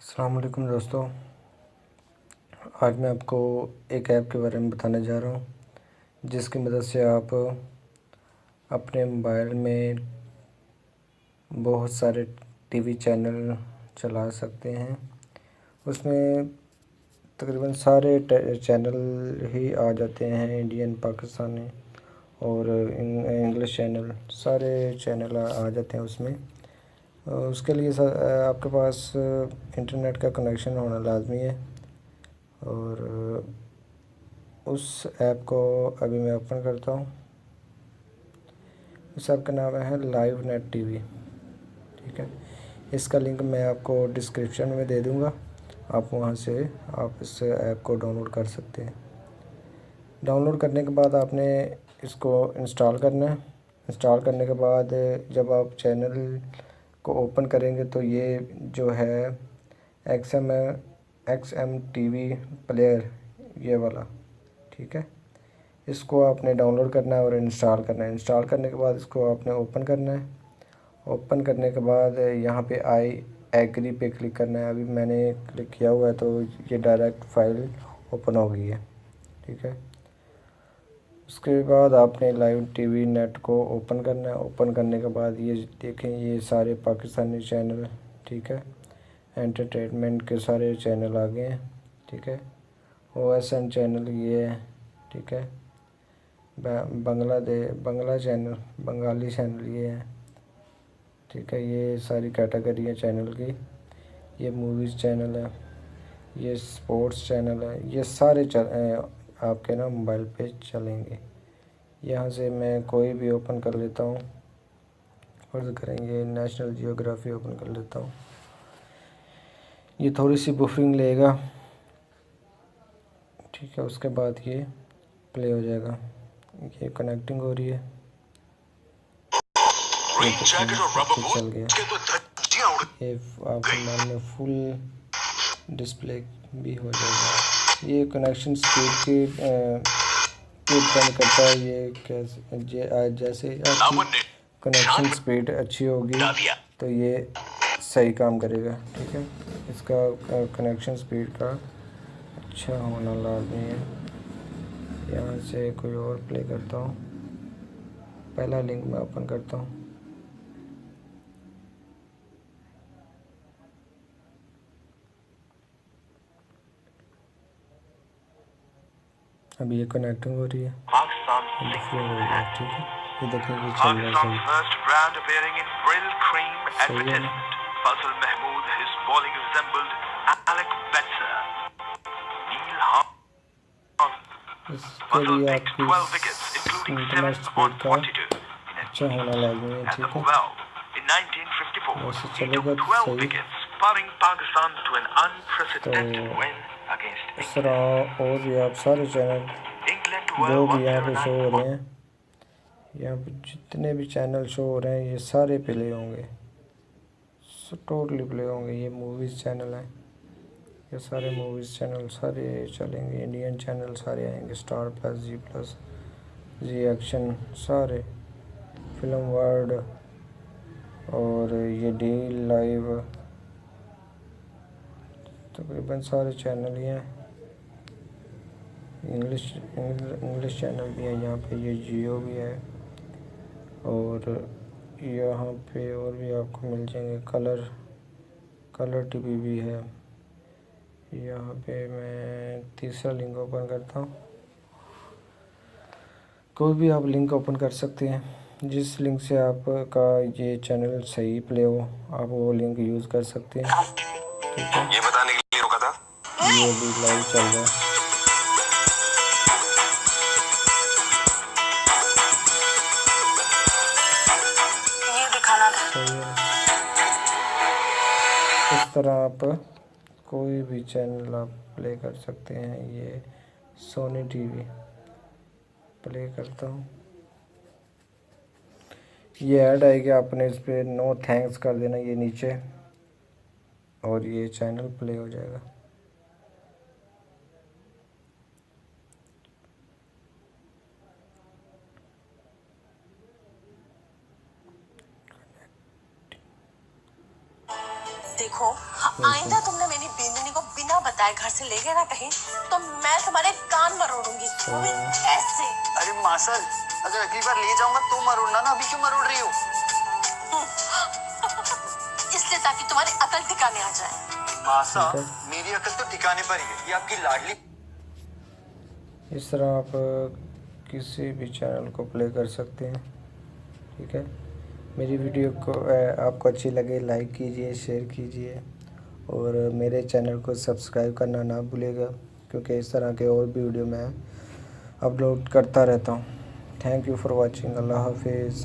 अस्सलाम वालेकुम दोस्तों। आज मैं आपको एक ऐप के बारे में बताने जा रहा हूँ जिसकी मदद से आप अपने मोबाइल में बहुत सारे टीवी चैनल चला सकते हैं। उसमें तकरीबन सारे चैनल ही आ जाते हैं, इंडियन, पाकिस्तानी और इंग्लिश चैनल, सारे चैनल आ जाते हैं उसमें। उसके लिए आपके पास इंटरनेट का कनेक्शन होना लाजमी है। और उस ऐप को अभी मैं ओपन करता हूँ। इस ऐप का नाम है लाइव नेट टीवी। ठीक है, इसका लिंक मैं आपको डिस्क्रिप्शन में दे दूँगा। आप वहाँ से आप इस ऐप को डाउनलोड कर सकते हैं। डाउनलोड करने के बाद आपने इसको इंस्टॉल करना है। इंस्टॉल करने के बाद जब आप चैनल को ओपन करेंगे तो ये जो है एक्स एम टीवी प्लेयर, ये वाला, ठीक है, इसको आपने डाउनलोड करना है और इंस्टॉल करना है। इंस्टॉल करने के बाद इसको आपने ओपन करना है। ओपन करने के बाद यहाँ पे आई एग्री पे क्लिक करना है। अभी मैंने क्लिक किया हुआ है तो ये डायरेक्ट फाइल ओपन हो गई है। ठीक है, उसके बाद आपने लाइव टीवी नेट को ओपन करना है। ओपन करने के बाद ये देखें, ये सारे पाकिस्तानी चैनल, ठीक है, एंटरटेनमेंट के सारे चैनल आ गए हैं। ठीक है, OSN चैनल ये है। ठीक है, बंगला चैनल, बंगाली चैनल ये है। ठीक है, ये सारी कैटेगरी है चैनल की। ये मूवीज़ चैनल है, ये स्पोर्ट्स चैनल है। ये सारे आपके ना मोबाइल पे चलेंगे। यहाँ से मैं कोई भी ओपन कर लेता हूँ। फर्ज करेंगे नेशनल जियोग्राफी ओपन कर लेता हूँ। ये थोड़ी सी बफरिंग लेगा। ठीक है, उसके बाद ये प्ले हो जाएगा। ये कनेक्टिंग हो रही है। ये चल गया। ये आपके मोबाइल में फुल डिस्प्ले भी हो जाएगा। ये कनेक्शन स्पीड की डिपेंड करता है। ये कैसे जैसे आपकी कनेक्शन स्पीड अच्छी होगी तो ये सही काम करेगा। ठीक है, इसका कनेक्शन स्पीड का अच्छा होना लाजमी है। यहाँ से कोई और प्ले करता हूँ। पहला लिंक मैं ओपन करता हूँ। अभी ये कनेक्टिंग हो रही है, बफरिंग हो रही है। ठीक है, ये देखिए ये चल रहा है सही। सही है ना? इसके लिए आपकी इंटरनेट स्पीड का अच्छा होना लाजमी है। ठीक है, वैसे चलेगा तो सही। तो इस तरह और भी आप सारे चैनल जो भी यहाँ पे शो हो रहे हैं, यहाँ पे जितने भी चैनल शो हो रहे हैं ये सारे प्ले होंगे, टोटली प्ले होंगे। ये मूवीज़ चैनल हैं, ये सारे मूवीज़ चैनल सारे चलेंगे। इंडियन चैनल सारे आएंगे, स्टार प्लस, जी प्लस, जी एक्शन, सारे, फिल्म वर्ल्ड और ये डी लाइव, तकरीबन सारे चैनल ही हैं। इंग्लिश चैनल भी है यहाँ पे। ये जियो भी है और यहाँ पे और भी आपको मिल जाएंगे। कलर टीवी भी है। यहाँ पे मैं तीसरा लिंक ओपन करता हूँ। कोई भी आप लिंक ओपन कर सकते हैं। जिस लिंक से आपका ये चैनल सही प्ले हो आप वो लिंक यूज़ कर सकते हैं। ठीक है, ये बताने के लिए रोका था। ये अभी लाइव चल रहा है। ये दिखाना था। सही है। इस तरह आप कोई भी चैनल आप प्ले कर सकते हैं। ये सोनी टीवी प्ले करता हूँ। ये ऐड आएगी, आपने इस पर नो थैंक्स कर देना ये नीचे और ये चैनल प्ले हो जाएगा। देखो, आइंदा तुमने बताए घर से ले गए ना कहीं तो मैं तुम्हारे कान मरोड़ूंगी, वो भी ऐसे। अरे मासल, अगर अगली बार ले जाऊंगा तो मरोड़ना ना, अभी क्यों मरोड़ रही हो? इसलिए ताकि तुम्हारी अकल ठिकाने आ जाए। मासा, ठीक है। मेरी अकल तो ठिकाने पर ही है, ये आपकी लाडली। इस तरह आप किसी भी चैनल को प्ले कर सकते हैं। ठीक है, मेरी वीडियो को आपको अच्छी लगे लाइक कीजिए, शेयर कीजिए और मेरे चैनल को सब्सक्राइब करना ना भूलिएगा, क्योंकि इस तरह के और भी वीडियो मैं अपलोड करता रहता हूँ। Thank you for watching. अल्लाह हाफिज़।